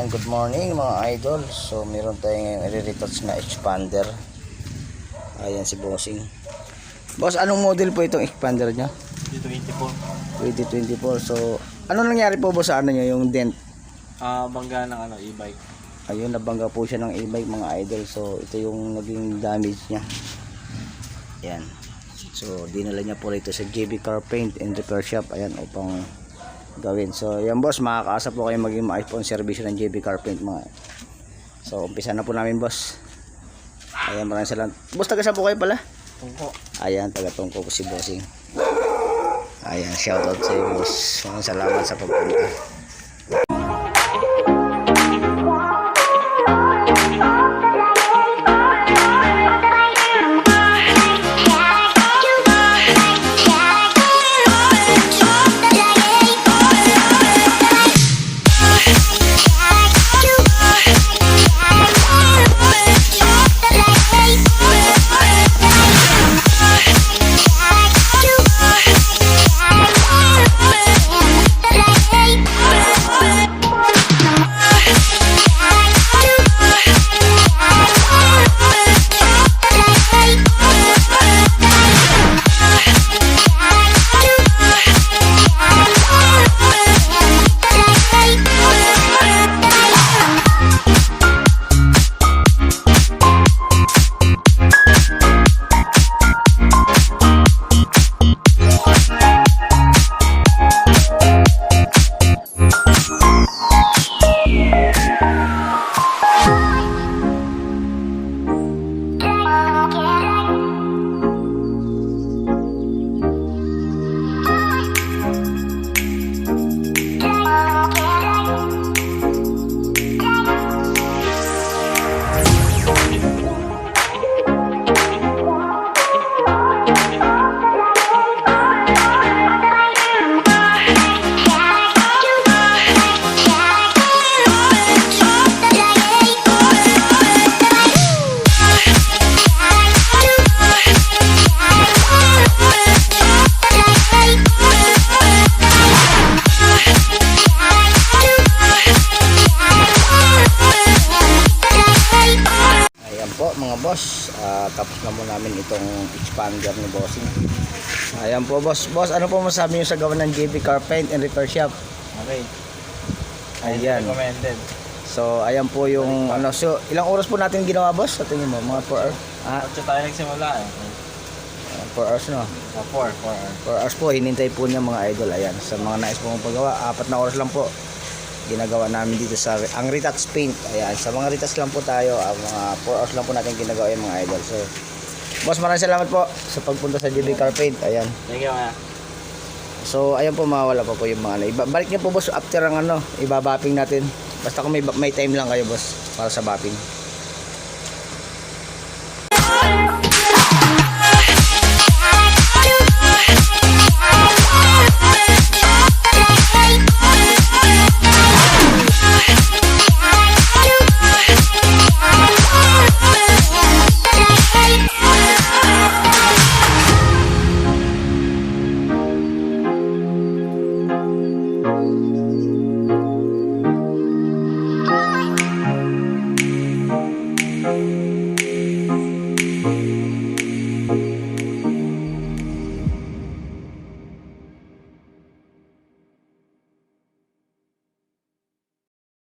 Ayan, good morning mga idol. So meron tayong i-retouch na expander. Ayan si Bossing. Boss, anong model po itong expander niya? 2024. 2024. So ano nangyari po boss sa ano niya, yung dent? Bangga ng e-bike. Ayun, nabangga po siya ng e-bike mga idol. So ito yung naging damage niya. Ayan. So dinala niya po rito sa JB Car Paint and Repair Shop. Ayan, upang gawin. So yan boss, makakaasa po kayo maging maayos po ang servisyo ng JB Car Paint mga. So umpisa na po namin boss. Ayan, maraming salamat. Boss, taga saan po kayo pala? Tungko. Ayan, taga Tungko po si Bossing. Ayan, shoutout sa iyo boss. Maraming salamat sa pagpunta. Mga boss, tapos na mo namin itong expander ni Bossing. Ayan po boss. Boss, ano po masabi nyo sa gawa ng JB Car Paint and Repair Shop? Okay. Ayan. Recommended. So ayan po yung ano. So ilang oras po natin ginawa boss? Sa tingin mo? Mga 4 hours? 8 tayo nagsimula eh. 4 hours no? 4 hours. 4 hours po, hinintay po niya mga idol. Ayan, sa mga nais pong paggawa, 4 na oras lang po ginagawa namin dito sa ang retouch paint. Ayan, sa mga retouch lang po tayo, mga 4 hours lang po natin ginagawa yung mga idol. So boss, maraming salamat po sa pagpunta sa JB Car Paint. Ayan. Thank you kaya. So ayan po, mawala pa po yung mga balik niyo po boss after ang ano, ibabapping natin. Basta kung may time lang kayo boss para sa bapping.